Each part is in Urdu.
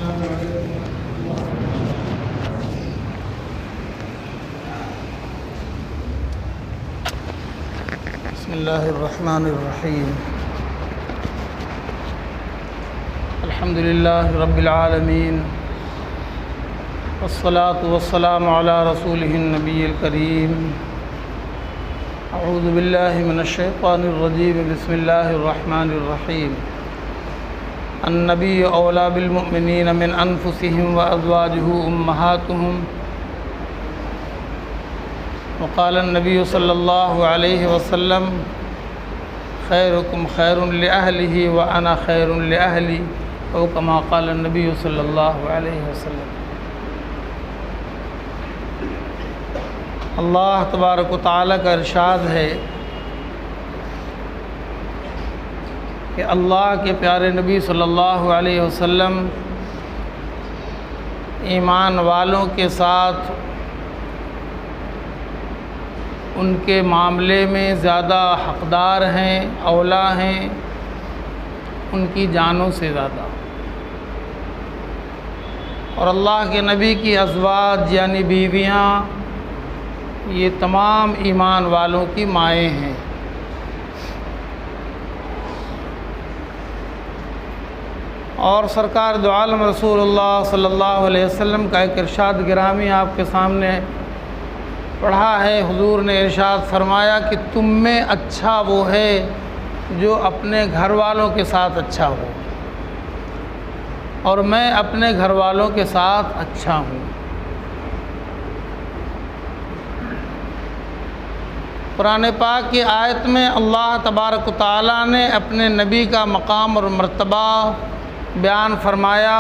بسم اللہ الرحمن الرحیم الحمد للہ رب العالمین والصلاة والسلام علی رسولہ النبی الکریم اعوذ باللہ من الشیطان الرجیم بسم اللہ الرحمن الرحیم النبی اولی بالمؤمنین من انفسہم وازواجہ امہاتہم وقال النبی صلی اللہ علیہ وسلم خیرکم خیر لأہلہ وانا خیر لأہلی او کما قال النبی صلی اللہ علیہ وسلم۔ اللہ تبارک و تعالیٰ کا ارشاد ہے کہ اللہ کے پیارے نبی صلی اللہ علیہ وسلم ایمان والوں کے ساتھ ان کے معاملے میں زیادہ حقدار ہیں، اولا ہیں ان کی جانوں سے زیادہ، اور اللہ کے نبی کی ازواج یعنی بیویاں یہ تمام ایمان والوں کی مائیں ہیں۔ اور سرکار دو عالم رسول اللہ صلی اللہ علیہ وسلم کا ایک ارشاد گرامی آپ کے سامنے پڑھا ہے۔ حضور نے ارشاد فرمایا کہ تم میں اچھا وہ ہے جو اپنے گھر والوں کے ساتھ اچھا ہو، اور میں اپنے گھر والوں کے ساتھ اچھا ہوں۔ قرآن پاک کی آیت میں اللہ تبارک و تعالیٰ نے اپنے نبی کا مقام اور مرتبہ بیان فرمایا،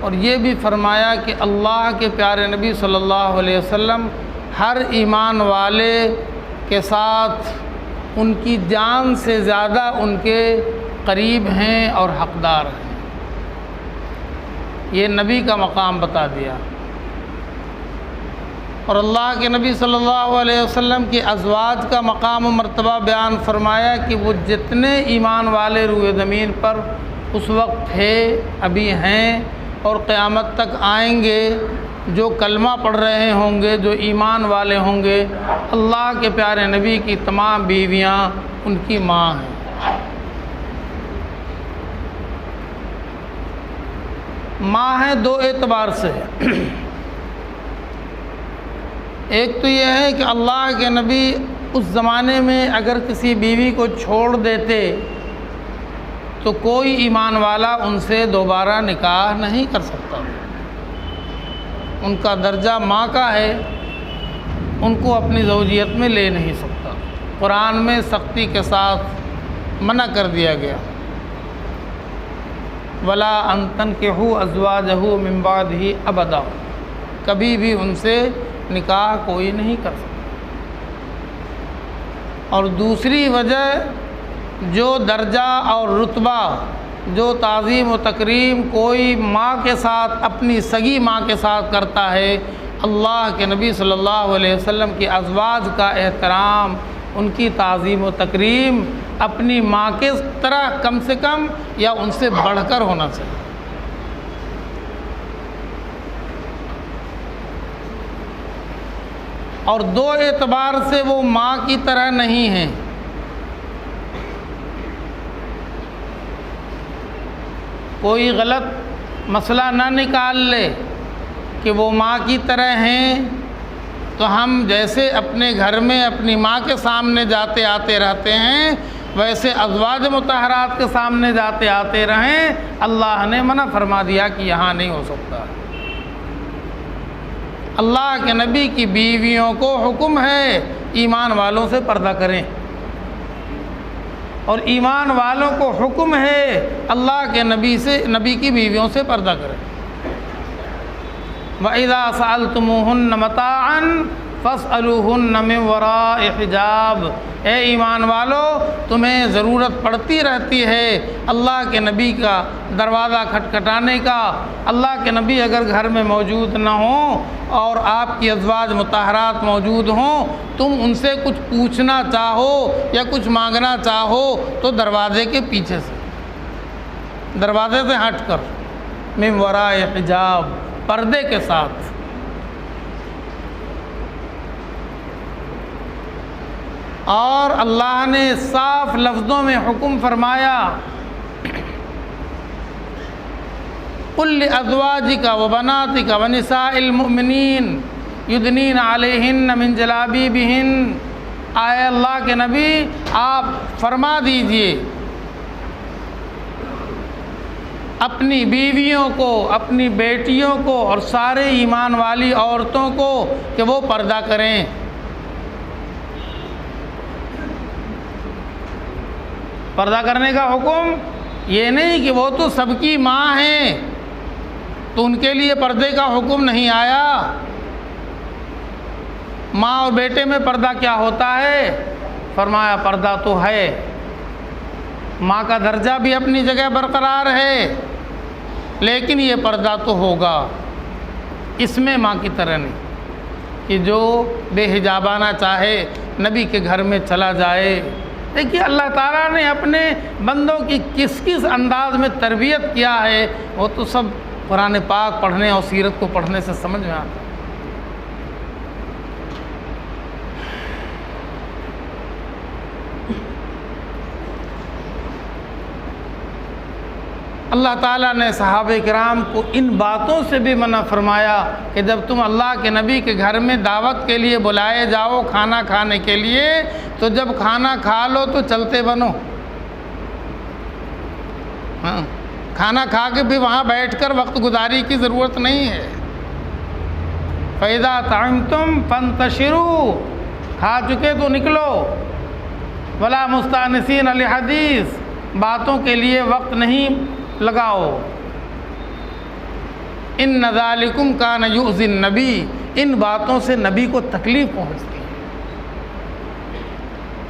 اور یہ بھی فرمایا کہ اللہ کے پیارے نبی صلی اللہ علیہ وسلم ہر ایمان والے کے ساتھ ان کی جان سے زیادہ ان کے قریب ہیں اور حقدار ہیں۔ یہ نبی کا مقام بتا دیا، اور اللہ کے نبی صلی اللہ علیہ وسلم کی ازواج کا مقام و مرتبہ بیان فرمایا کہ وہ جتنے ایمان والے روئے زمین پر اس وقت تھے، ابھی ہیں اور قیامت تک آئیں گے، جو کلمہ پڑھ رہے ہوں گے، جو ایمان والے ہوں گے، اللہ کے پیارے نبی کی تمام بیویاں ان کی ماں ہیں۔ ماں ہیں دو اعتبار سے، ایک تو یہ ہے کہ اللہ کے نبی اس زمانے میں اگر کسی بیوی کو چھوڑ دیتے تو کوئی ایمان والا ان سے دوبارہ نکاح نہیں کر سکتا، ان کا درجہ ماں کا ہے، ان کو اپنی زوجیت میں لے نہیں سکتا۔ قرآن میں سختی کے ساتھ منع کر دیا گیا، وَلَا أَن تَنكِحُوا أَزْوَاجَهُ مِن بَعْدِهِ أَبَدًا، کبھی بھی ان سے نکاح کوئی نہیں کر سکتا۔ اور دوسری وجہ جو درجہ اور رتبہ، جو تعظیم و تکریم کوئی ماں کے ساتھ، اپنی سگی ماں کے ساتھ کرتا ہے، اللہ کے نبی صلی اللہ علیہ وسلم کی ازواج کا احترام، ان کی تعظیم و تکریم اپنی ماں کے طرح کم سے کم یا ان سے بڑھ کر ہونا چاہیے۔ اور دو اعتبار سے وہ ماں کی طرح نہیں ہیں۔ کوئی غلط مسئلہ نہ نکال لے کہ وہ ماں کی طرح ہیں، تو ہم جیسے اپنے گھر میں اپنی ماں کے سامنے جاتے آتے رہتے ہیں، ویسے ازواج مطہرات کے سامنے جاتے آتے رہیں۔ اللہ نے منع فرما دیا کہ یہاں نہیں ہو سکتا۔ اللہ کے نبی کی بیویوں کو حکم ہے ایمان والوں سے پردہ کریں، اور ایمان والوں کو حکم ہے اللہ کے نبی کی بیویوں سے پردہ کریں۔ وَإِذَا سَأَلْتُمُوهُنَّ مَتَاعًا فَاسْأَلُوهُنَّ مِن وَرَاءِ حِجَابٍ، اے ایمان والو تمہیں ضرورت پڑتی رہتی ہے اللہ کے نبی کا دروازہ کھٹکھٹانے کا۔ اللہ کے نبی اگر گھر میں موجود نہ ہوں اور آپ کی ازواج مطہرات موجود ہوں، تم ان سے کچھ پوچھنا چاہو یا کچھ مانگنا چاہو تو دروازے کے پیچھے سے، دروازے سے ہٹ کر، من ورائے حجاب، پردے کے ساتھ۔ اور اللہ نے صاف لفظوں میں حکم فرمایا قل لأزواجک وبناتک ونساء المؤمنین یدنین علیہن من جلابیبہن، آئے اللہ کے نبی آپ فرما دیجئے اپنی بیویوں کو، اپنی بیٹیوں کو اور سارے ایمان والی عورتوں کو کہ وہ پردہ کریں۔ پردہ کرنے کا حکم یہ نہیں کہ وہ تو سب کی ماں ہیں تو ان کے لیے پردے کا حکم نہیں آیا۔ ماں اور بیٹے میں پردہ کیا ہوتا ہے؟ فرمایا پردہ تو ہے، ماں کا درجہ بھی اپنی جگہ برقرار ہے، لیکن یہ پردہ تو ہوگا، اس میں ماں کی طرح نہیں کہ جو بے حجابانہ چاہے نبی کے گھر میں چلا جائے۔ دیکھیے اللہ تعالیٰ نے اپنے بندوں کی کس کس انداز میں تربیت کیا ہے، وہ تو سب قرآن پاک پڑھنے اور سیرت کو پڑھنے سے سمجھ میں آتا ہے۔ اللہ تعالیٰ نے صحابہ کرام کو ان باتوں سے بھی منع فرمایا کہ جب تم اللہ کے نبی کے گھر میں دعوت کے لیے بلائے جاؤ کھانا کھانے کے لیے، تو جب کھانا کھا لو تو چلتے بنو۔ ہاں، کھانا کھا کے بھی وہاں بیٹھ کر وقت گزاری کی ضرورت نہیں ہے۔ فَإِذَا طَعِمْتُمْ فَانْتَشِرُوا، کھا چکے تو نکلو۔ وَلَا مُسْتَأْنِسِينَ لِحَدِيثٍ، باتوں کے لیے وقت نہیں لگاؤ۔ ان ذالکم کان یؤذی النبی، ان باتوں سے نبی کو تکلیف پہنچتی ہے۔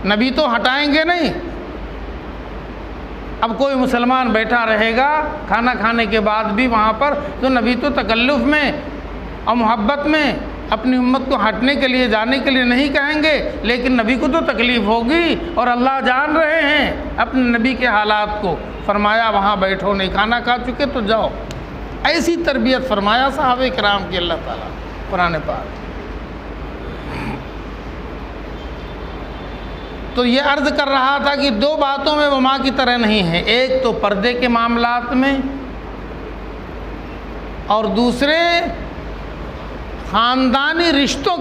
نبی تو ہٹائیں گے نہیں۔ اب کوئی مسلمان بیٹھا رہے گا کھانا کھانے کے بعد بھی وہاں پر، تو نبی تو تکلف میں اور محبت میں اپنی امت کو ہٹنے کے لیے جانے کے لیے نہیں کہیں گے، لیکن نبی کو تو تکلیف ہوگی، اور اللہ جان رہے ہیں اپنے نبی کے حالات کو۔ فرمایا وہاں بیٹھو، نہیں کھانا کھا چکے تو جاؤ۔ ایسی تربیت فرمایا صحابہ کرام کی اللہ تعالیٰ قرآن پاک۔ تو یہ عرض کر رہا تھا کہ دو باتوں میں وہ ماں کی طرح نہیں ہے، ایک تو پردے کے معاملات میں، اور دوسرے خاندانی رشتوں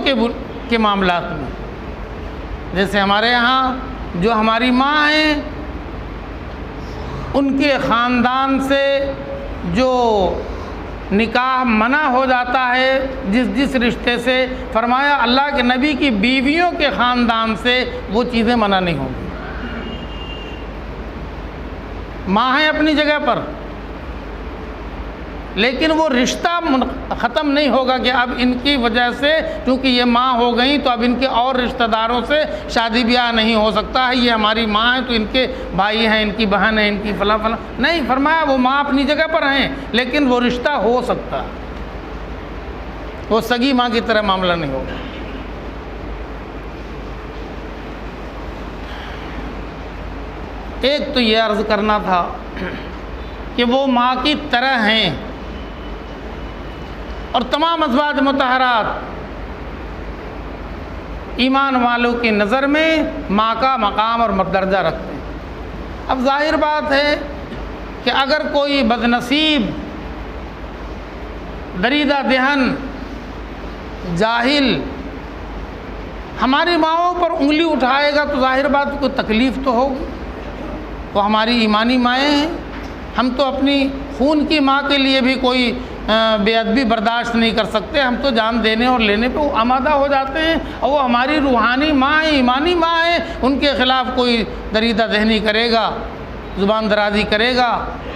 کے معاملات میں۔ جیسے ہمارے ہاں جو ہماری ماں ہیں، ان کے خاندان سے جو نکاح منع ہو جاتا ہے جس رشتے سے، فرمایا اللہ کے نبی کی بیویوں کے خاندان سے وہ چیزیں منع نہیں ہوں گی۔ ماں ہیں اپنی جگہ پر، لیکن وہ رشتہ ختم نہیں ہوگا کہ اب ان کی وجہ سے چونکہ یہ ماں ہو گئیں تو اب ان کے اور رشتہ داروں سے شادی بیاہ نہیں ہو سکتا ہے، یہ ہماری ماں ہے تو ان کے بھائی ہیں، ان کی بہن ہیں، ان کی فلاں فلاں، نہیں، فرمایا وہ ماں اپنی جگہ پر ہیں، لیکن وہ رشتہ ہو سکتا ہے، وہ سگی ماں کی طرح معاملہ نہیں ہوگا۔ ایک تو یہ عرض کرنا تھا کہ وہ ماں کی طرح ہیں، اور تمام ازواج مطہرات ایمان والوں کی نظر میں ماں کا مقام اور درجہ رکھتے ہیں۔ اب ظاہر بات ہے کہ اگر کوئی بدنصیب، دریدہ دہن، جاہل ہماری ماؤں پر انگلی اٹھائے گا تو ظاہر بات کوئی تکلیف تو ہوگی۔ وہ ہماری ایمانی مائیں ہیں، ہم تو اپنی خون کی ماں کے لیے بھی کوئی بے ادبی برداشت نہیں کر سکتے، ہم تو جان دینے اور لینے پہ آمادہ ہو جاتے ہیں، اور وہ ہماری روحانی ماں ہیں، ایمانی ماں ہیں، ان کے خلاف کوئی دریدہ دہنی کرے گا، زبان درازی کرے گا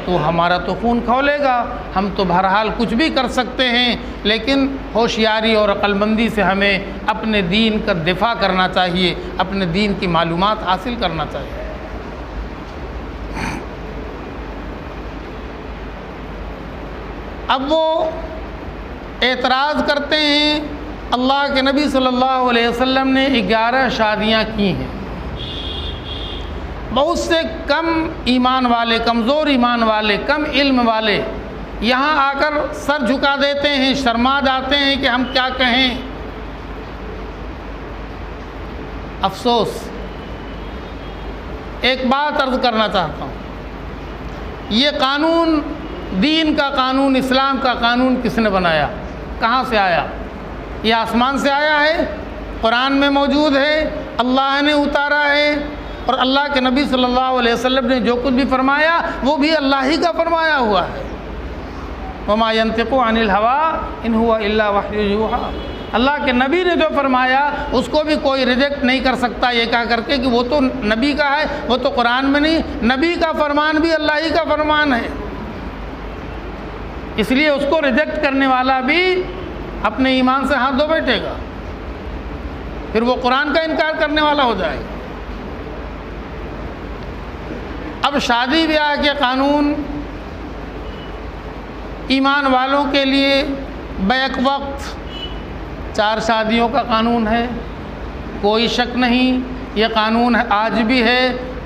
تو ہمارا تو خون کھولے گا۔ ہم تو بہرحال کچھ بھی کر سکتے ہیں، لیکن ہوشیاری اور عقل مندی سے ہمیں اپنے دین کا دفاع کرنا چاہیے، اپنے دین کی معلومات حاصل کرنا چاہیے۔ اب وہ اعتراض کرتے ہیں، اللہ کے نبی صلی اللہ علیہ وسلم نے 11 شادیاں کی ہیں، بہت سے کم ایمان والے، کمزور ایمان والے، کم علم والے یہاں آ کر سر جھکا دیتے ہیں، شرما جاتے ہیں کہ ہم کیا کہیں۔ افسوس، ایک بات عرض کرنا چاہتا ہوں، یہ قانون، دین کا قانون، اسلام کا قانون کس نے بنایا؟ کہاں سے آیا؟ یہ آسمان سے آیا ہے؟ قرآن میں موجود ہے؟ اللہ نے اتارا ہے؟ اور اللہ کے نبی صلی اللہ علیہ وسلم نے جو کچھ بھی فرمایا وہ بھی اللہ ہی کا فرمایا ہوا ہے۔ وما ينطق عن الهوى ان هو الا وحی یوحی۔ اللہ کے نبی نے جو فرمایا اس کو بھی کوئی ریجیکٹ نہیں کر سکتا یہ کہہ کر کے کہ وہ تو نبی کا ہے، وہ تو قرآن میں نہیں۔ نبی کا فرمان بھی اللہ ہی کا فرمان ہے، اس لیے اس کو ریجیکٹ کرنے والا بھی اپنے ایمان سے ہاتھ دھو بیٹھے گا، پھر وہ قرآن کا انکار کرنے والا ہو جائے گا۔ اب شادی بیاہ کے قانون ایمان والوں کے لیے بیک وقت 4 شادیوں کا قانون ہے، کوئی شک نہیں، یہ قانون آج بھی ہے،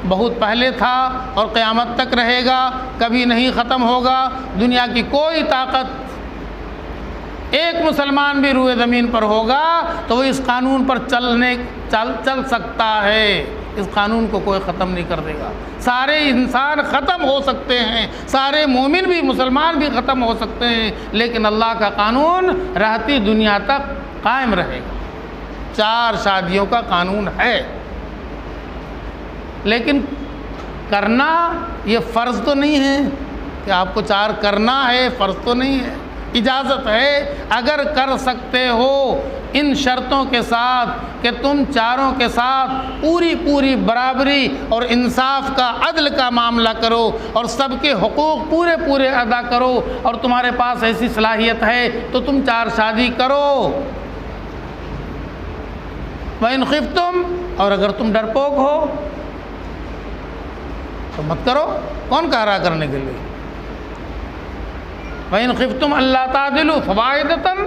بہت پہلے تھا اور قیامت تک رہے گا، کبھی نہیں ختم ہوگا۔ دنیا کی کوئی طاقت، ایک مسلمان بھی روئے زمین پر ہوگا تو وہ اس قانون پر چل سکتا ہے، اس قانون کو کوئی ختم نہیں کر دے گا۔ سارے انسان ختم ہو سکتے ہیں، سارے مومن بھی، مسلمان بھی ختم ہو سکتے ہیں، لیکن اللہ کا قانون رہتی دنیا تک قائم رہے گا۔ 4 شادیوں کا قانون ہے، لیکن کرنا یہ فرض تو نہیں ہے کہ آپ کو 4 کرنا ہے، فرض تو نہیں ہے، اجازت ہے۔ اگر کر سکتے ہو ان شرطوں کے ساتھ کہ تم چاروں کے ساتھ پوری برابری اور انصاف کا، عدل کا معاملہ کرو اور سب کے حقوق پورے ادا کرو، اور تمہارے پاس ایسی صلاحیت ہے تو تم 4 شادی کرو۔ وَإِنْ خِفْتُمْ، اور اگر تم ڈرپوک ہو تو مت کرو، کون کہہ رہا کرنے کے لیے؟ وَإِنْ خِفْتُمْ أَلَّا تَعْدِلُوا فَوَاحِدَةً،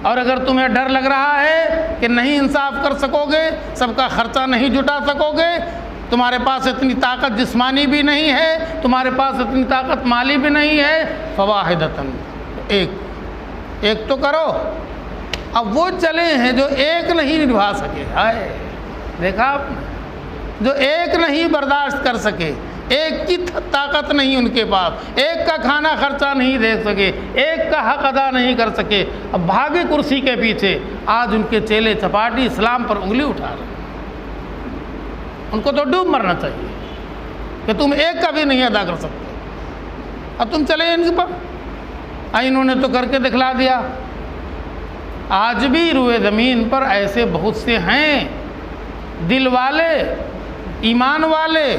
اور اگر تمہیں ڈر لگ رہا ہے کہ نہیں انصاف کر سکو گے، سب کا خرچہ نہیں جٹا سکو گے، تمہارے پاس اتنی طاقت جسمانی بھی نہیں ہے، تمہارے پاس اتنی طاقت مالی بھی نہیں ہے، فَوَاحِدَةً، ایک تو کرو۔ اب وہ چلے ہیں جو ایک نہیں نبھا سکے، دیکھا آپ نے، جو ایک نہیں برداشت کر سکے، ایک کی طاقت نہیں ان کے پاس، ایک کا کھانا خرچہ نہیں دے سکے، ایک کا حق ادا نہیں کر سکے، اب بھاگے کرسی کے پیچھے۔ آج ان کے چیلے چپاٹی اسلام پر انگلی اٹھا رہے ہیں، ان کو تو ڈوب مرنا چاہیے کہ تم ایک کا بھی نہیں ادا کر سکتے، اب تم چلے ان کے پاس، انہوں نے تو کر کے دکھلا دیا۔ آج بھی روئے زمین پر ایسے بہت سے ہیں، دل والے، ایمان والے،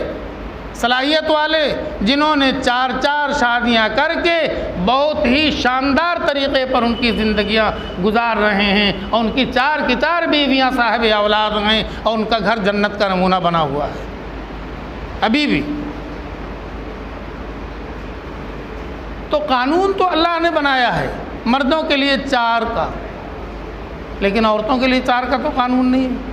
صلاحیت والے، جنہوں نے 4 شادیاں کر کے بہت ہی شاندار طریقے پر ان کی زندگیاں گزار رہے ہیں، اور ان کی 4 کی 4 بیویاں صاحب اولاد ہیں، اور ان کا گھر جنت کا نمونہ بنا ہوا ہے ابھی بھی۔ تو قانون تو اللہ نے بنایا ہے مردوں کے لیے 4 کا، لیکن عورتوں کے لیے 4 کا تو قانون نہیں ہے۔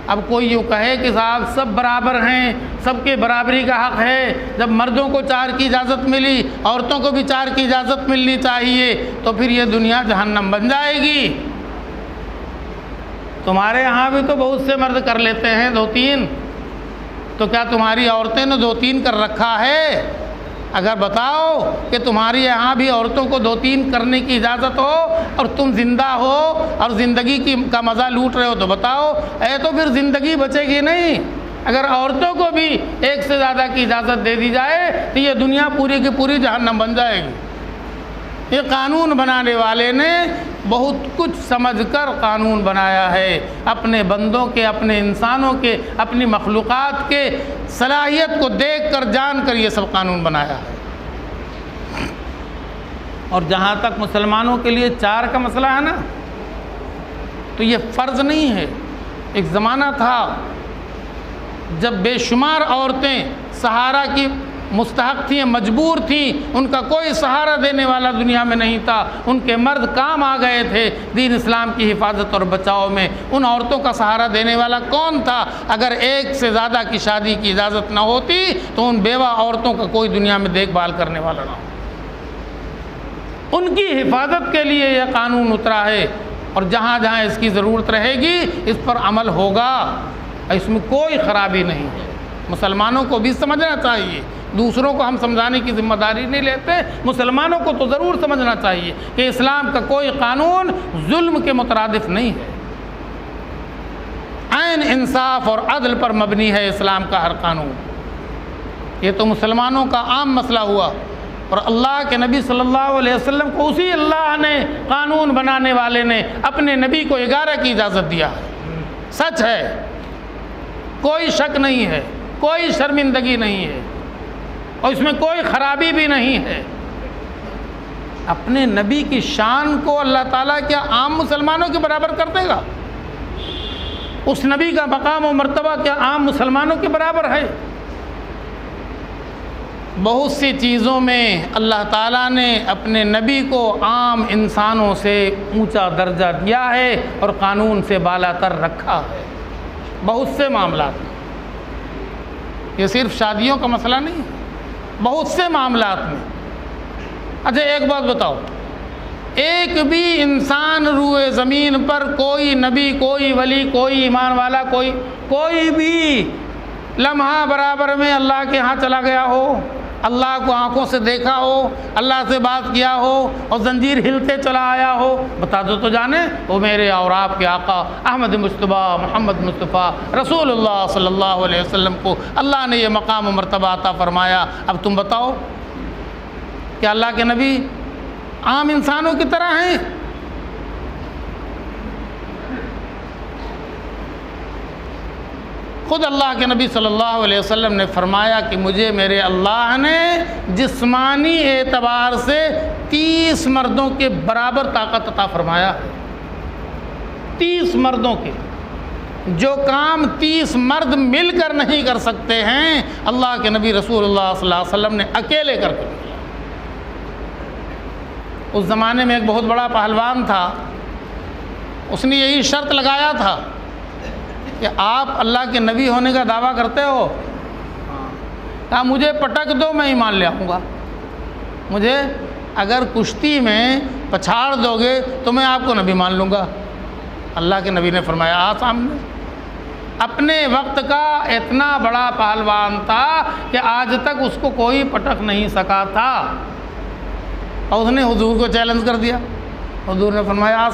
اب کوئی یوں کہے کہ صاحب سب برابر ہیں، سب کے برابری کا حق ہے، جب مردوں کو 4 کی اجازت ملی، عورتوں کو بھی 4 کی اجازت ملنی چاہیے، تو پھر یہ دنیا جہنم بن جائے گی۔ تمہارے ہاں بھی تو بہت سے مرد کر لیتے ہیں 2-3، تو کیا تمہاری عورتیں نے 2-3 کر رکھا ہے؟ اگر بتاؤ کہ تمہاری یہاں بھی عورتوں کو 2-3 کرنے کی اجازت ہو اور تم زندہ ہو اور زندگی کا مزہ لوٹ رہے ہو تو بتاؤ، تو پھر زندگی بچے گی نہیں۔ اگر عورتوں کو بھی 1 سے زیادہ کی اجازت دے دی جائے تو یہ دنیا پوری کی پوری جہنم بن جائے گی۔ یہ قانون بنانے والے نے بہت کچھ سمجھ کر قانون بنایا ہے، اپنے بندوں کے، اپنے انسانوں کے، اپنی مخلوقات کے صلاحیت کو دیکھ کر، جان کر یہ سب قانون بنایا ہے۔ اور جہاں تک مسلمانوں کے لیے 4 کا مسئلہ ہے نا، تو یہ فرض نہیں ہے۔ ایک زمانہ تھا جب بے شمار عورتیں سہارا کی مستحق تھیں، مجبور تھیں، ان کا کوئی سہارا دینے والا دنیا میں نہیں تھا، ان کے مرد کام آ گئے تھے دین اسلام کی حفاظت اور بچاؤ میں۔ ان عورتوں کا سہارا دینے والا کون تھا؟ اگر 1 سے زیادہ کی شادی کی اجازت نہ ہوتی تو ان بیوہ عورتوں کا کوئی دنیا میں دیکھ بھال کرنے والا نہ ہو۔ ان کی حفاظت کے لیے یہ قانون اترا ہے، اور جہاں جہاں اس کی ضرورت رہے گی اس پر عمل ہوگا، اس میں کوئی خرابی نہیں ہے۔ مسلمانوں کو بھی سمجھنا چاہیے، دوسروں کو ہم سمجھانے کی ذمہ داری نہیں لیتے، مسلمانوں کو تو ضرور سمجھنا چاہیے کہ اسلام کا کوئی قانون ظلم کے مترادف نہیں ہے، عین انصاف اور عدل پر مبنی ہے اسلام کا ہر قانون۔ یہ تو مسلمانوں کا عام مسئلہ ہوا، اور اللہ کے نبی صلی اللہ علیہ وسلم کو اسی اللہ نے قانون بنانے والے نے اپنے نبی کو 11 کی اجازت دیا ہے۔ سچ ہے، کوئی شک نہیں ہے، کوئی شرمندگی نہیں ہے، اور اس میں کوئی خرابی بھی نہیں ہے۔ اپنے نبی کی شان کو اللہ تعالیٰ کیا عام مسلمانوں کے برابر کر دے گا؟ اس نبی کا مقام و مرتبہ کیا عام مسلمانوں کے برابر ہے؟ بہت سی چیزوں میں اللہ تعالیٰ نے اپنے نبی کو عام انسانوں سے اونچا درجہ دیا ہے اور قانون سے بالا تر رکھا ہے، بہت سے معاملات میں۔ یہ صرف شادیوں کا مسئلہ نہیں ہے، بہت سے معاملات میں۔ اچھا ایک بات بتاؤ، ایک بھی انسان روئے زمین پر، کوئی نبی، کوئی ولی، کوئی ایمان والا، کوئی بھی لمحہ برابر میں اللہ کے ہاں چلا گیا ہو، اللہ کو آنکھوں سے دیکھا ہو، اللہ سے بات کیا ہو اور زنجیر ہلتے چلا آیا ہو؟ بتا دو تو جانے۔ وہ میرے اور آپ کے آقا احمد مصطفیٰ محمد مصطفیٰ رسول اللہ صلی اللہ علیہ وسلم کو اللہ نے یہ مقام و مرتبہ عطا فرمایا۔ اب تم بتاؤ کہ اللہ کے نبی عام انسانوں کی طرح ہیں؟ خود اللہ کے نبی صلی اللہ علیہ وسلم نے فرمایا کہ مجھے میرے اللہ نے جسمانی اعتبار سے 30 مردوں کے برابر طاقت عطا فرمایا ہے۔ 30 مردوں کے، جو کام 30 مرد مل کر نہیں کر سکتے ہیں، اللہ کے نبی رسول اللہ صلی اللہ علیہ وسلم نے اکیلے کر کے کیا۔ اس زمانے میں ایک بہت بڑا پہلوان تھا، اس نے یہی شرط لگایا تھا کہ آپ اللہ کے نبی ہونے کا دعویٰ کرتے ہو، کہا مجھے پٹک دو میں ایمان لے آؤں گا، مجھے اگر کشتی میں پچھاڑ دو گے تو میں آپ کو نبی مان لوں گا۔ اللہ کے نبی نے فرمایا آ سامنے۔ اپنے وقت کا اتنا بڑا پہلوان تھا کہ آج تک اس کو کوئی پٹک نہیں سکا تھا، اور اس نے حضور کو چیلنج کر دیا۔ حضور نے فرمایا آ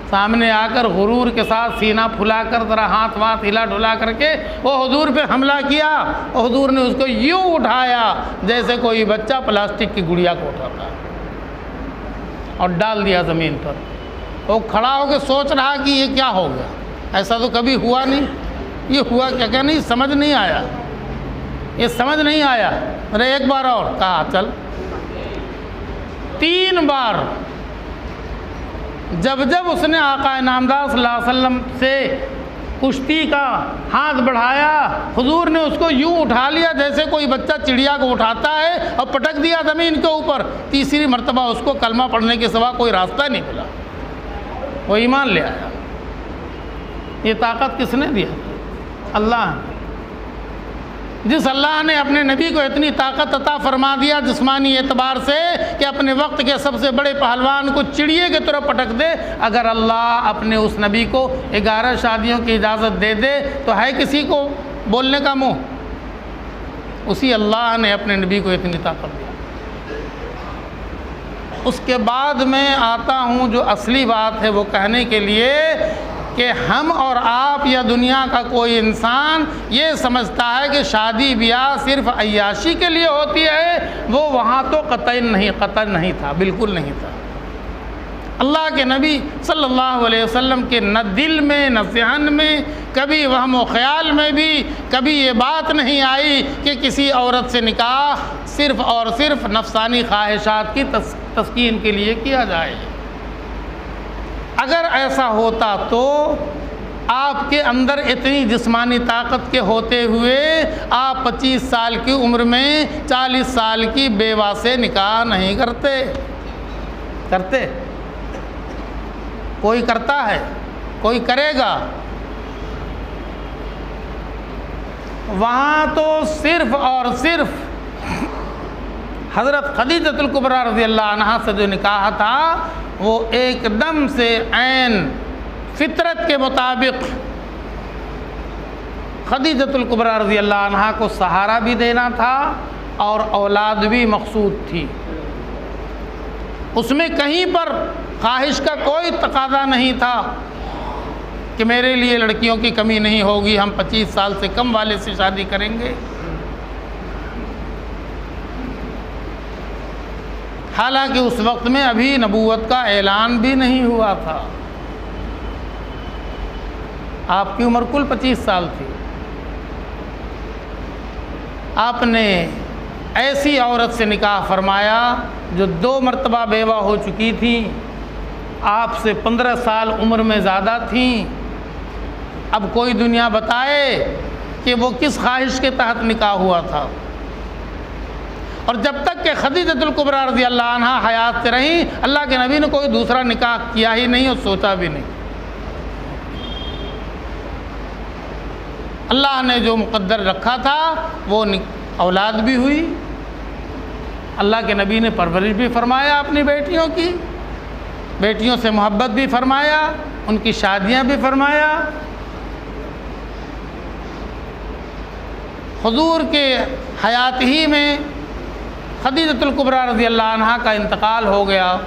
سامنے آ کر غرور کے ساتھ سینہ پھلا کر ذرا ہاتھ واتھ ہلا ڈھلا کر کے وہ حضور پہ حملہ کیا، اور حضور نے اس کو یوں اٹھایا جیسے کوئی بچہ پلاسٹک کی گڑیا کو اٹھاتا ہے، اور ڈال دیا زمین پر۔ وہ کھڑا ہو کے سوچ رہا کہ یہ کیا ہو گیا، ایسا تو کبھی ہوا نہیں، یہ ہوا کیا نہیں سمجھ نہیں آیا، یہ سمجھ نہیں آیا۔ ارے ایک بار اور، کہا چل۔ 3 بار جب اس نے آقا نامدار صلی اللہ علیہ وسلم سے کشتی کا ہاتھ بڑھایا، حضور نے اس کو یوں اٹھا لیا جیسے کوئی بچہ چڑیا کو اٹھاتا ہے اور پٹک دیا زمین کے اوپر۔ تیسری مرتبہ اس کو کلمہ پڑھنے کے سوا کوئی راستہ نہیں ملا، وہ ایمان لے آیا۔ یہ طاقت کس نے دیا؟ اللہ نے۔ جس اللہ نے اپنے نبی کو اتنی طاقت عطا فرما دیا جسمانی اعتبار سے کہ اپنے وقت کے سب سے بڑے پہلوان کو چڑیے کی طرح پٹک دے، اگر اللہ اپنے اس نبی کو 11 شادیوں کی اجازت دے دے تو ہے کسی کو بولنے کا منہ؟ اسی اللہ نے اپنے نبی کو اتنی طاقت دی۔ اس کے بعد میں آتا ہوں جو اصلی بات ہے وہ کہنے کے لیے کہ ہم اور آپ یا دنیا کا کوئی انسان یہ سمجھتا ہے کہ شادی بیاہ صرف عیاشی کے لیے ہوتی ہے، وہ وہاں تو قطعاً نہیں تھا، بالکل نہیں تھا۔ اللہ کے نبی صلی اللہ علیہ وسلم کے نہ دل میں نہ ذہن میں کبھی وہم و خیال میں بھی کبھی یہ بات نہیں آئی کہ کسی عورت سے نکاح صرف اور صرف نفسانی خواہشات کی تسکین کے لیے کیا جائے۔ اگر ایسا ہوتا تو آپ کے اندر اتنی جسمانی طاقت کے ہوتے ہوئے آپ 25 سال کی عمر میں 40 سال کی بیوہ سے نکاح نہیں کرتے؟ کوئی کرتا ہے، کوئی کرے گا؟ وہاں تو صرف اور صرف حضرت خدیجۃ الکبریٰ رضی اللہ عنہا سے جو نکاح تھا وہ ایک دم سے عین فطرت کے مطابق خدیجۃ الکبریٰ رضی اللہ عنہا کو سہارا بھی دینا تھا اور اولاد بھی مقصود تھی. اس میں کہیں پر خواہش کا کوئی تقاضا نہیں تھا کہ میرے لیے لڑکیوں کی کمی نہیں ہوگی، ہم 25 سال سے کم والے سے شادی کریں گے. حالانکہ اس وقت میں ابھی نبوت کا اعلان بھی نہیں ہوا تھا. آپ کی عمر کل 25 سال تھی. آپ نے ایسی عورت سے نکاح فرمایا جو 2 مرتبہ بیوہ ہو چکی تھیں، آپ سے 15 سال عمر میں زیادہ تھیں. اب کوئی دنیا بتائے کہ وہ کس خواہش کے تحت نکاح ہوا تھا. اور جب تک کہ خدیجۃ الکبریٰ رضی اللہ عنہا حیات سے رہیں، اللہ کے نبی نے کوئی دوسرا نکاح کیا ہی نہیں اور سوچا بھی نہیں. اللہ نے جو مقدر رکھا تھا وہ اولاد بھی ہوئی. اللہ کے نبی نے پرورش بھی فرمایا اپنی بیٹیوں کی، بیٹیوں سے محبت بھی فرمایا، ان کی شادیاں بھی فرمایا. حضور کے حیات ہی میں خدیجۃ الکبریٰ رضی اللہ عنہا کا انتقال ہو گیا.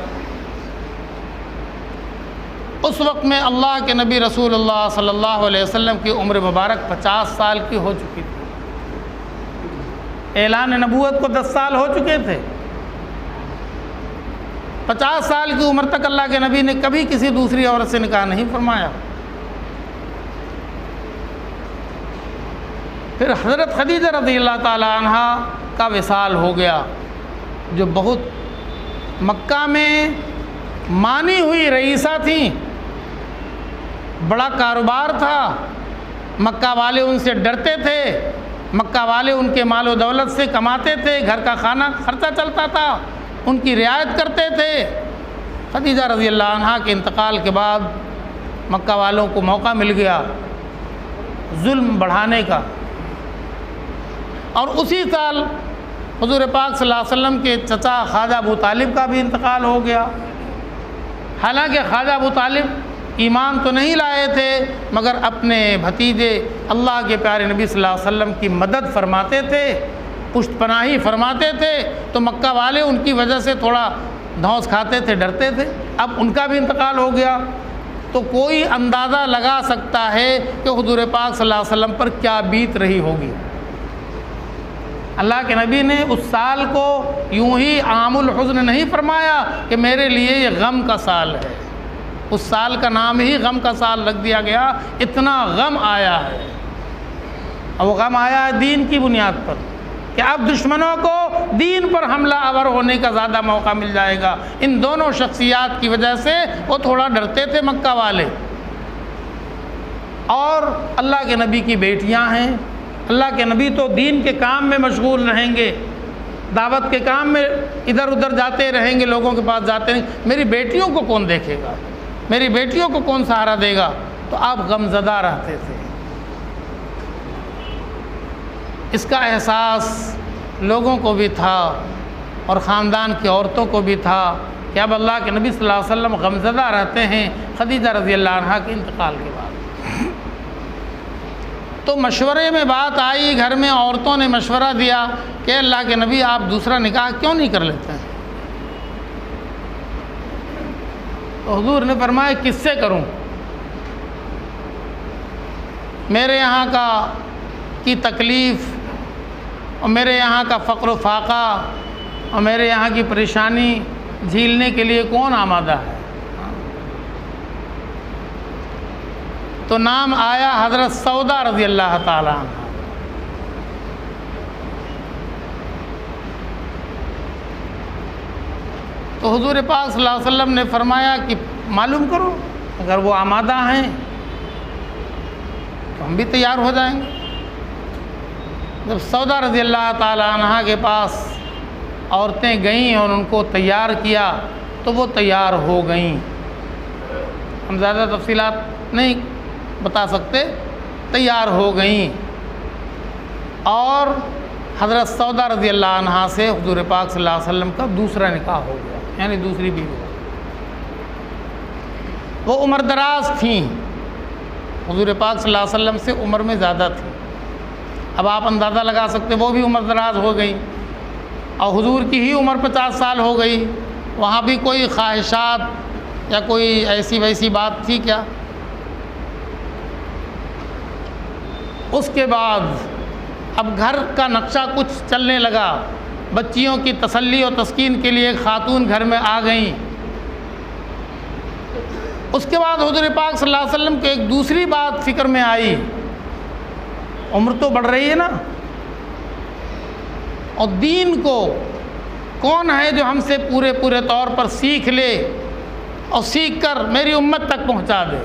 اس وقت میں اللہ کے نبی رسول اللہ صلی اللہ علیہ وسلم کی عمر مبارک 50 سال کی ہو چکی تھی. اعلان نبوت کو 10 سال ہو چکے تھے. 50 سال کی عمر تک اللہ کے نبی نے کبھی کسی دوسری عورت سے نکاح نہیں فرمایا. پھر حضرت خدیجہ رضی اللہ تعالی عنہا کا وصال ہو گیا، جو بہت مکہ میں مانی ہوئی رئیسہ تھیں. بڑا کاروبار تھا، مکہ والے ان سے ڈرتے تھے، مکہ والے ان کے مال و دولت سے کماتے تھے، گھر کا کھانا خرچہ چلتا تھا، ان کی رعایت کرتے تھے. خدیجہ رضی اللہ عنہا کے انتقال کے بعد مکہ والوں کو موقع مل گیا ظلم بڑھانے کا. اور اسی سال حضور پاک صلی اللہ علیہ وسلم کے چچا خواجہ ابو طالب کا بھی انتقال ہو گیا. حالانکہ خواجہ ابو طالب ایمان تو نہیں لائے تھے، مگر اپنے بھتیجے اللہ کے پیارے نبی صلی اللہ علیہ وسلم کی مدد فرماتے تھے، پشت پناہی فرماتے تھے، تو مکہ والے ان کی وجہ سے تھوڑا دھونس کھاتے تھے، ڈرتے تھے. اب ان کا بھی انتقال ہو گیا. تو کوئی اندازہ لگا سکتا ہے کہ حضور پاک صلی اللہ علیہ وسلم پر کیا بیت رہی ہوگی. اللہ کے نبی نے اس سال کو یوں ہی عام الحزن نہیں فرمایا کہ میرے لیے یہ غم کا سال ہے. اس سال کا نام ہی غم کا سال رکھ دیا گیا. اتنا غم آیا ہے، اور وہ غم آیا ہے دین کی بنیاد پر کہ اب دشمنوں کو دین پر حملہ آور ہونے کا زیادہ موقع مل جائے گا. ان دونوں شخصیات کی وجہ سے وہ تھوڑا ڈرتے تھے مکہ والے. اور اللہ کے نبی کی بیٹیاں ہیں. اللہ کے نبی تو دین کے کام میں مشغول رہیں گے، دعوت کے کام میں ادھر ادھر جاتے رہیں گے، لوگوں کے پاس جاتے رہیں گے. میری بیٹیوں کو کون دیکھے گا، میری بیٹیوں کو کون سہارا دے گا؟ تو آپ غمزدہ رہتے تھے. اس کا احساس لوگوں کو بھی تھا اور خاندان کی عورتوں کو بھی تھا کہ اب اللہ کے نبی صلی اللہ علیہ وسلم غمزدہ رہتے ہیں خدیجہ رضی اللہ عنہا کے انتقال کے بعد. تو مشورے میں بات آئی، گھر میں عورتوں نے مشورہ دیا کہ اللہ کے نبی آپ دوسرا نکاح کیوں نہیں کر لیتے ہیں؟ تو حضور نے فرمایا کس سے کروں؟ میرے یہاں کی تکلیف اور میرے یہاں کا فقر و فاقہ اور میرے یہاں کی پریشانی جھیلنے کے لیے کون آمادہ ہے؟ تو نام آیا حضرت سودا رضی اللہ تعالی عنہ. تو حضور پاک صلی اللہ علیہ وسلم نے فرمایا کہ معلوم کرو، اگر وہ آمادہ ہیں تو ہم بھی تیار ہو جائیں گے. جب سودا رضی اللہ تعالی عنہ کے پاس عورتیں گئیں اور ان کو تیار کیا تو وہ تیار ہو گئیں. ہم زیادہ تفصیلات نہیں بتا سکتے. تیار ہو گئیں اور حضرت سودا رضی اللہ عنہا سے حضور پاک صلی اللہ علیہ وسلم کا دوسرا نکاح ہو گیا، یعنی دوسری بیوی ہو گئی۔ وہ عمر دراز تھیں، حضور پاک صلی اللہ علیہ وسلم سے عمر میں زیادہ تھیں۔ اب آپ اندازہ لگا سکتے وہ بھی عمر دراز ہو گئی، اور حضور کی ہی عمر 50 سال ہو گئی، وہاں بھی کوئی خواہشات یا کوئی ایسی ویسی بات تھی کیا؟ اس کے بعد اب گھر کا نقشہ کچھ چلنے لگا، بچیوں کی تسلی اور تسکین کے لیے ایک خاتون گھر میں آ گئیں۔ اس کے بعد حضور پاک صلی اللہ علیہ وسلم کو ایک دوسری بات فکر میں آئی، عمر تو بڑھ رہی ہے نا، اور دین کو کون ہے جو ہم سے پورے طور پر سیکھ لے اور سیکھ کر میری امت تک پہنچا دے۔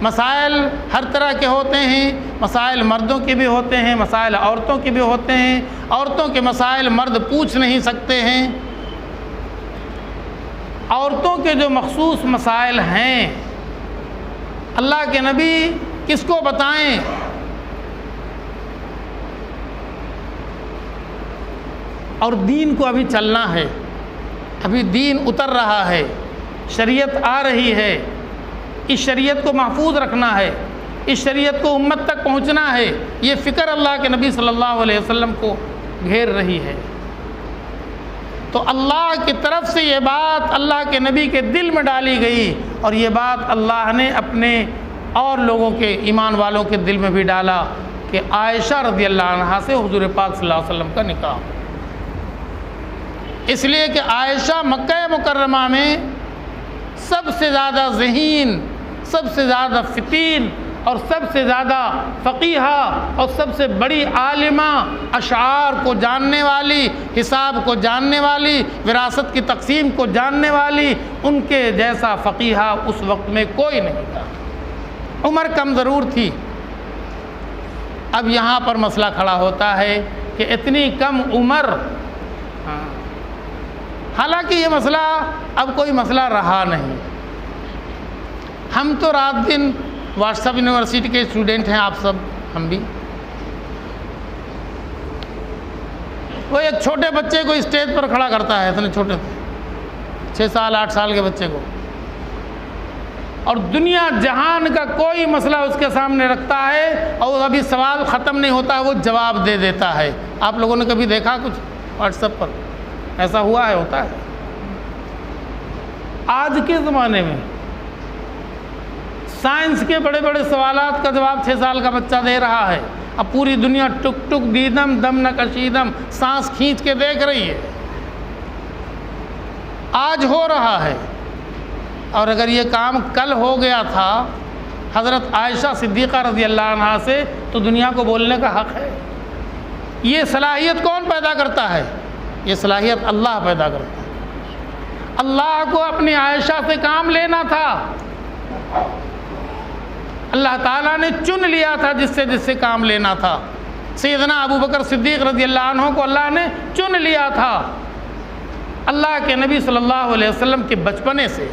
مسائل ہر طرح کے ہوتے ہیں، مسائل مردوں کے بھی ہوتے ہیں، مسائل عورتوں کے بھی ہوتے ہیں، عورتوں کے مسائل مرد پوچھ نہیں سکتے ہیں، عورتوں کے جو مخصوص مسائل ہیں اللہ کے نبی کس کو بتائیں؟ اور دین کو ابھی چلنا ہے، ابھی دین اتر رہا ہے، شریعت آ رہی ہے، اس شریعت کو محفوظ رکھنا ہے، اس شریعت کو امت تک پہنچنا ہے، یہ فکر اللہ کے نبی صلی اللہ علیہ وسلم کو گھیر رہی ہے۔ تو اللہ کی طرف سے یہ بات اللہ کے نبی کے دل میں ڈالی گئی، اور یہ بات اللہ نے اپنے اور لوگوں کے ایمان والوں کے دل میں بھی ڈالا کہ عائشہ رضی اللہ عنہا سے حضور پاک صلی اللہ علیہ وسلم کا نکاح، اس لیے کہ عائشہ مکہ مکرمہ میں سب سے زیادہ ذہین، سب سے زیادہ فطین اور سب سے زیادہ فقیہہ اور سب سے بڑی عالمہ، اشعار کو جاننے والی، حساب کو جاننے والی، وراثت کی تقسیم کو جاننے والی، ان کے جیسا فقیہہ اس وقت میں کوئی نہیں تھا۔ عمر کم ضرور تھی۔ اب یہاں پر مسئلہ کھڑا ہوتا ہے کہ اتنی کم عمر، حالانکہ یہ مسئلہ اب کوئی مسئلہ رہا نہیں۔ ہم تو رات دن واٹس ایپ یونیورسٹی کے اسٹوڈنٹ ہیں، آپ سب، ہم بھی۔ وہ ایک چھوٹے بچے کو اسٹیج پر کھڑا کرتا ہے، اتنے چھوٹے 6 سال 8 سال کے بچے کو، اور دنیا جہان کا کوئی مسئلہ اس کے سامنے رکھتا ہے، اور ابھی سوال ختم نہیں ہوتا ہے وہ جواب دے دیتا ہے۔ آپ لوگوں نے کبھی دیکھا کچھ واٹس ایپ پر ایسا ہوا ہے؟ ہوتا ہے۔ آج کے زمانے میں سائنس کے بڑے بڑے سوالات کا جواب 6 سال کا بچہ دے رہا ہے۔ اب پوری دنیا ٹک ٹک دیدم دم نہ کشیدم سانس کھینچ کے دیکھ رہی ہے۔ آج ہو رہا ہے، اور اگر یہ کام کل ہو گیا تھا حضرت عائشہ صدیقہ رضی اللہ عنہا سے، تو دنیا کو بولنے کا حق ہے۔ یہ صلاحیت کون پیدا کرتا ہے؟ یہ صلاحیت اللہ پیدا کرتا ہے۔ اللہ کو اپنی عائشہ سے کام لینا تھا، اللہ تعالیٰ نے چن لیا تھا جس سے کام لینا تھا۔ سیدنا ابو بکر صدیق رضی اللہ عنہ کو اللہ نے چن لیا تھا، اللہ کے نبی صلی اللہ علیہ وسلم کے بچپنے سے۔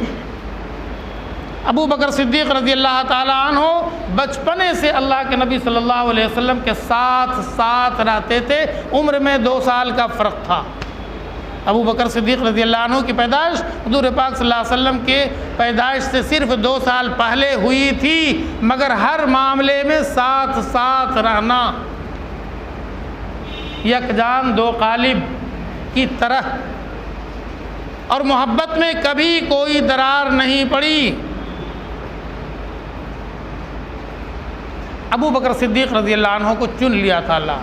ابو بکر صدیق رضی اللہ تعالیٰ عنہ بچپنے سے اللہ کے نبی صلی اللہ علیہ وسلم کے ساتھ رہتے تھے، عمر میں 2 سال کا فرق تھا۔ ابو بکر صدیق رضی اللہ عنہ کی پیدائش حضور پاک صلی اللہ علیہ وسلم کے پیدائش سے صرف 2 سال پہلے ہوئی تھی، مگر ہر معاملے میں ساتھ رہنا، یکجان دو قالب کی طرح، اور محبت میں کبھی کوئی درار نہیں پڑی۔ ابو بکر صدیق رضی اللہ عنہ کو چن لیا تھا اللہ،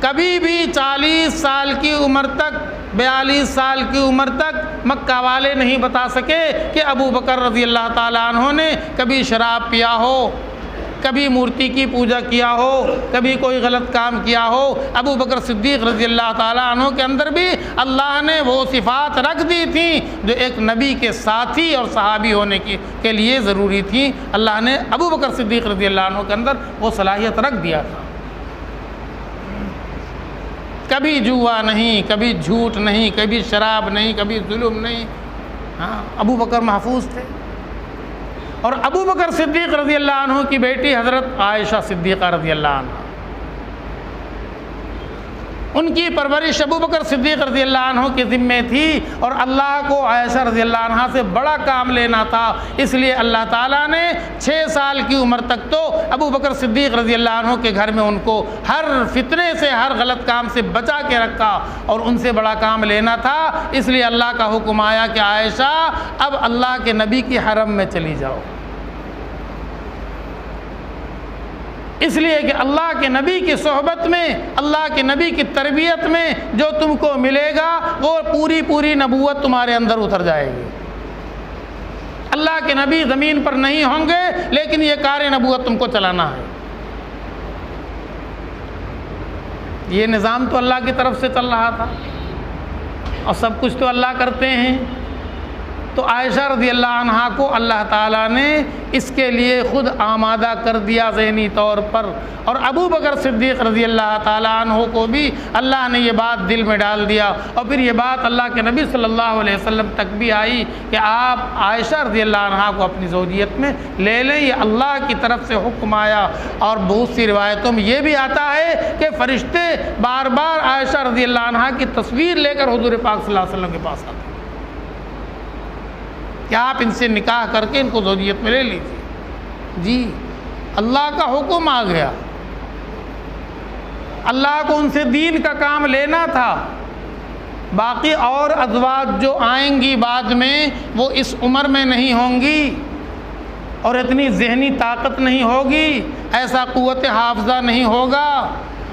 کبھی بھی 40 سال کی عمر تک 42 سال کی عمر تک مکہ والے نہیں بتا سکے کہ ابو بکر رضی اللہ تعالیٰ عنہ نے کبھی شراب پیا ہو، کبھی مورتی کی پوجا کیا ہو، کبھی کوئی غلط کام کیا ہو۔ ابو بکر صدیق رضی اللہ تعالیٰ عنہ کے اندر بھی اللہ نے وہ صفات رکھ دی تھیں جو ایک نبی کے ساتھی اور صحابی ہونے کے لیے ضروری تھیں۔ اللہ نے ابو بکر صدیق رضی اللہ عنہ کے اندر وہ صلاحیت رکھ دیا تھا۔ کبھی جوا نہیں، کبھی جھوٹ نہیں، کبھی شراب نہیں، کبھی ظلم نہیں۔ ہاں، ابو بکر محفوظ تھے۔ اور ابو بکر صدیق رضی اللہ عنہ کی بیٹی حضرت عائشہ صدیقہ رضی اللہ عنہ، ان کی پرورش ابو بکر صدیق رضی اللہ عنہ کے ذمے تھی، اور اللہ کو عائشہ رضی اللہ عنہ سے بڑا کام لینا تھا، اس لیے اللہ تعالیٰ نے 6 سال کی عمر تک تو ابو بکر صدیق رضی اللہ عنہ کے گھر میں ان کو ہر فتنے سے، ہر غلط کام سے بچا کے رکھا، اور ان سے بڑا کام لینا تھا، اس لیے اللہ کا حکم آیا کہ عائشہ اب اللہ کے نبی کی حرم میں چلی جاؤ، اس لیے کہ اللہ کے نبی کی صحبت میں، اللہ کے نبی کی تربیت میں جو تم کو ملے گا وہ پوری نبوت تمہارے اندر اتر جائے گی۔ اللہ کے نبی زمین پر نہیں ہوں گے لیکن یہ کار نبوت تم کو چلانا ہے۔ یہ نظام تو اللہ کی طرف سے چل رہا تھا اور سب کچھ تو اللہ کرتے ہیں، تو عائشہ رضی اللہ عنہ کو اللہ تعالیٰ نے اس کے لیے خود آمادہ کر دیا ذہنی طور پر، اور ابو بکر صدیق رضی اللہ تعالیٰ عنہ کو بھی اللہ نے یہ بات دل میں ڈال دیا، اور پھر یہ بات اللہ کے نبی صلی اللہ علیہ وسلم تک بھی آئی کہ آپ عائشہ رضی اللہ عنہ کو اپنی زوجیت میں لے لیں، یہ اللہ کی طرف سے حکم آیا۔ اور بہت سی روایتوں میں یہ بھی آتا ہے کہ فرشتے بار بار عائشہ رضی اللہ عنہ کی تصویر لے کر حضور پاک صلی اللہ علیہ وسلم کے پاس آتے کہ آپ ان سے نکاح کر کے ان کو زوجیت میں لے لیجیے۔ جی اللہ کا حکم آ گیا، اللہ کو ان سے دین کا کام لینا تھا۔ باقی اور ازواج جو آئیں گی بعد میں وہ اس عمر میں نہیں ہوں گی اور اتنی ذہنی طاقت نہیں ہوگی، ایسا قوت حافظہ نہیں ہوگا،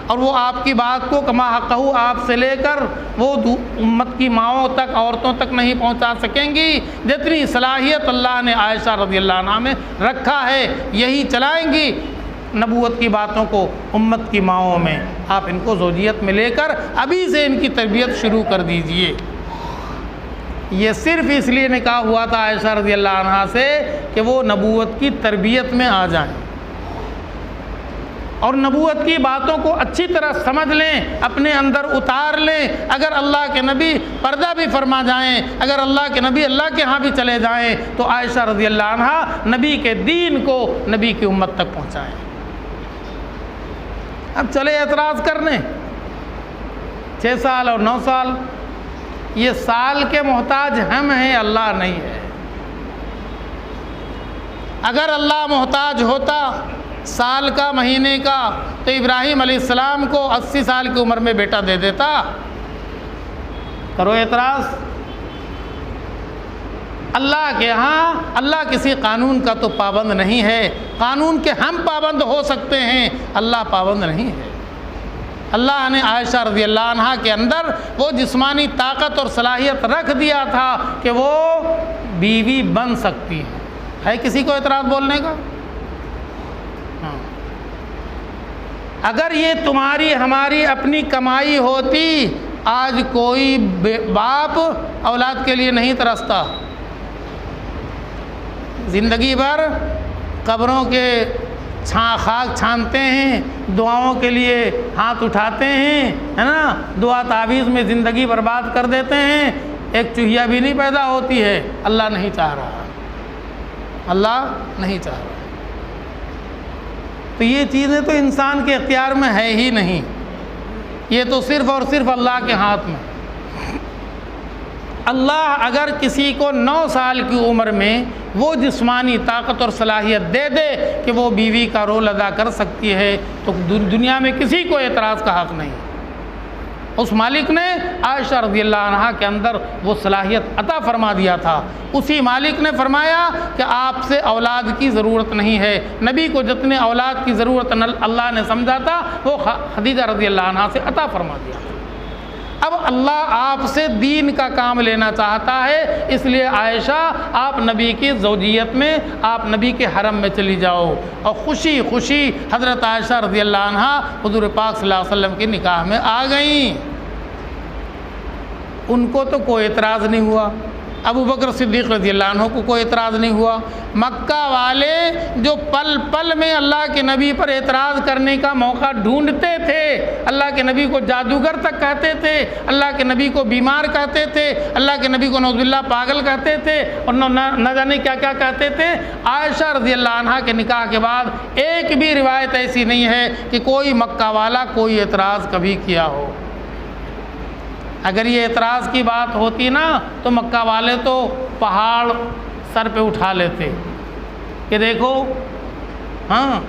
اور وہ آپ کی بات کو کما حقہ آپ سے لے کر وہ امت کی ماؤں تک، عورتوں تک نہیں پہنچا سکیں گی، جتنی صلاحیت اللہ نے عائشہ رضی اللہ عنہ میں رکھا ہے یہی چلائیں گی نبوت کی باتوں کو امت کی ماؤں میں۔ آپ ان کو زوجیت میں لے کر ابھی سے ان کی تربیت شروع کر دیجئے۔ یہ صرف اس لیے نکاح ہوا تھا عائشہ رضی اللہ عنہ سے کہ وہ نبوت کی تربیت میں آ جائیں اور نبوت کی باتوں کو اچھی طرح سمجھ لیں، اپنے اندر اتار لیں۔ اگر اللہ کے نبی پردہ بھی فرما جائیں، اگر اللہ کے نبی اللہ کے ہاں بھی چلے جائیں تو عائشہ رضی اللہ عنہ نبی کے دین کو نبی کی امت تک پہنچائیں۔ اب چلے اعتراض کرنے 6 سال اور 9 سال، یہ سال کے محتاج ہم ہیں، اللہ نہیں ہے۔ اگر اللہ محتاج ہوتا سال کا، مہینے کا، تو ابراہیم علیہ السلام کو 80 سال کی عمر میں بیٹا دے دیتا۔ کرو اعتراض۔ اللہ کے ہاں اللہ کسی قانون کا تو پابند نہیں ہے، قانون کے ہم پابند ہو سکتے ہیں، اللہ پابند نہیں ہے۔ اللہ نے عائشہ رضی اللہ عنہ کے اندر وہ جسمانی طاقت اور صلاحیت رکھ دیا تھا کہ وہ بیوی بن سکتی ہے کسی کو اعتراض بولنے کا؟ اگر یہ تمہاری ہماری اپنی کمائی ہوتی، آج کوئی باپ اولاد کے لیے نہیں ترستا، زندگی بھر قبروں کے خاک چھانتے ہیں، دعاؤں کے لیے ہاتھ اٹھاتے ہیں، ہے نا، دعا تعویذ میں زندگی برباد کر دیتے ہیں، ایک چوہیا بھی نہیں پیدا ہوتی ہے۔ اللہ نہیں چاہ رہا، اللہ نہیں چاہ رہا۔ تو یہ چیزیں تو انسان کے اختیار میں ہے ہی نہیں، یہ تو صرف اور صرف اللہ کے ہاتھ میں۔ اللہ اگر کسی کو 9 سال کی عمر میں وہ جسمانی طاقت اور صلاحیت دے دے کہ وہ بیوی کا رول ادا کر سکتی ہے تو دنیا میں کسی کو اعتراض کا حق نہیں۔ اس مالک نے عائشہ رضی اللہ عنہ کے اندر وہ صلاحیت عطا فرما دیا تھا۔ اسی مالک نے فرمایا کہ آپ سے اولاد کی ضرورت نہیں ہے، نبی کو جتنے اولاد کی ضرورت اللہ نے سمجھا تھا وہ خدیجہ رضی اللہ عنہ سے عطا فرما دیا۔ اب اللہ آپ سے دین کا کام لینا چاہتا ہے، اس لیے عائشہ آپ نبی کی زوجیت میں، آپ نبی کے حرم میں چلی جاؤ، اور خوشی خوشی حضرت عائشہ رضی اللہ عنہ حضور پاک صلی اللہ علیہ وسلم کے نکاح میں آ گئیں۔ ان کو تو کوئی اعتراض نہیں ہوا، ابو بکر صدیق رضی اللہ عنہ کو کوئی اعتراض نہیں ہوا۔ مکہ والے جو پل پل میں اللہ کے نبی پر اعتراض کرنے کا موقع ڈھونڈتے تھے، اللہ کے نبی کو جادوگر تک کہتے تھے، اللہ کے نبی کو بیمار کہتے تھے، اللہ کے نبی کو نعوذ باللہ پاگل کہتے تھے، اور نہ جانے کیا کیا کہتے تھے، عائشہ رضی اللہ عنہ کے نکاح کے بعد ایک بھی روایت ایسی نہیں ہے کہ کوئی مکہ والا کوئی اعتراض کبھی کیا ہو۔ اگر یہ اعتراض کی بات ہوتی نا تو مکہ والے تو پہاڑ سر پہ اٹھا لیتے کہ دیکھو ہاں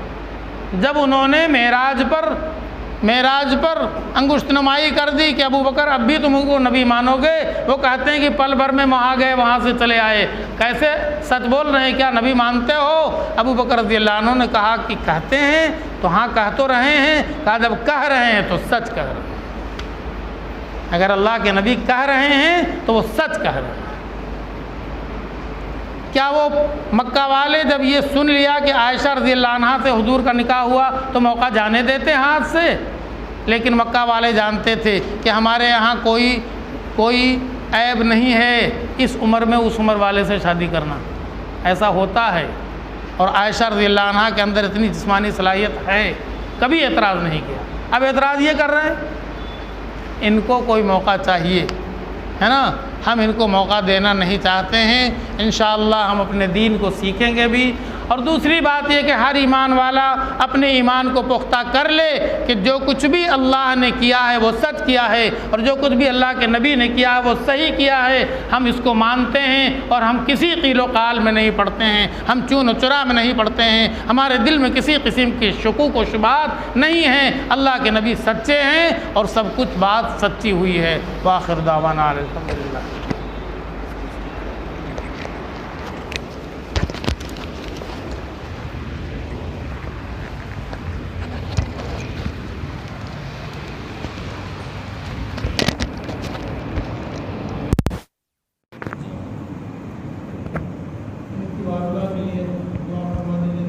جب انہوں نے معراج پر انگشت نمائی کر دی کہ ابو بکر اب بھی تم کو نبی مانو گے، وہ کہتے ہیں کہ پل بھر میں وہاں گئے وہاں سے چلے آئے، کیسے سچ بول رہے ہیں کیا نبی مانتے ہو؟ ابو بکر رضی اللہ عنہ نے کہا کہ کہتے ہیں تو ہاں کہہ تو رہے ہیں، کہا جب کہہ رہے ہیں تو سچ کہہ رہے ہیں، اگر اللہ کے نبی کہہ رہے ہیں تو وہ سچ کہہ رہے ہیں۔ کیا وہ مکہ والے جب یہ سن لیا کہ عائشہ رضی اللہ عنہ سے حضور کا نکاح ہوا تو موقع جانے دیتے ہاتھ سے؟ لیکن مکہ والے جانتے تھے کہ ہمارے یہاں کوئی عیب نہیں ہے اس عمر میں اس عمر والے سے شادی کرنا، ایسا ہوتا ہے، اور عائشہ رضی اللہ عنہ کے اندر اتنی جسمانی صلاحیت ہے، کبھی اعتراض نہیں کیا۔ اب اعتراض یہ کر رہے ہیں، ان کو کوئی موقع چاہیے ہے نا، ہم ان کو موقع دینا نہیں چاہتے ہیں، انشاءاللہ ہم اپنے دین کو سیکھیں گے بھی۔ اور دوسری بات یہ کہ ہر ایمان والا اپنے ایمان کو پختہ کر لے کہ جو کچھ بھی اللہ نے کیا ہے وہ سچ کیا ہے، اور جو کچھ بھی اللہ کے نبی نے کیا ہے وہ صحیح کیا ہے، ہم اس کو مانتے ہیں، اور ہم کسی قیل و قال میں نہیں پڑتے ہیں، ہم چون و چرا میں نہیں پڑتے ہیں، ہمارے دل میں کسی قسم کی شکوک و شبہات نہیں ہیں، اللہ کے نبی سچے ہیں اور سب کچھ بات سچی ہوئی ہے۔ وآخر دعوانا الحمدللہ۔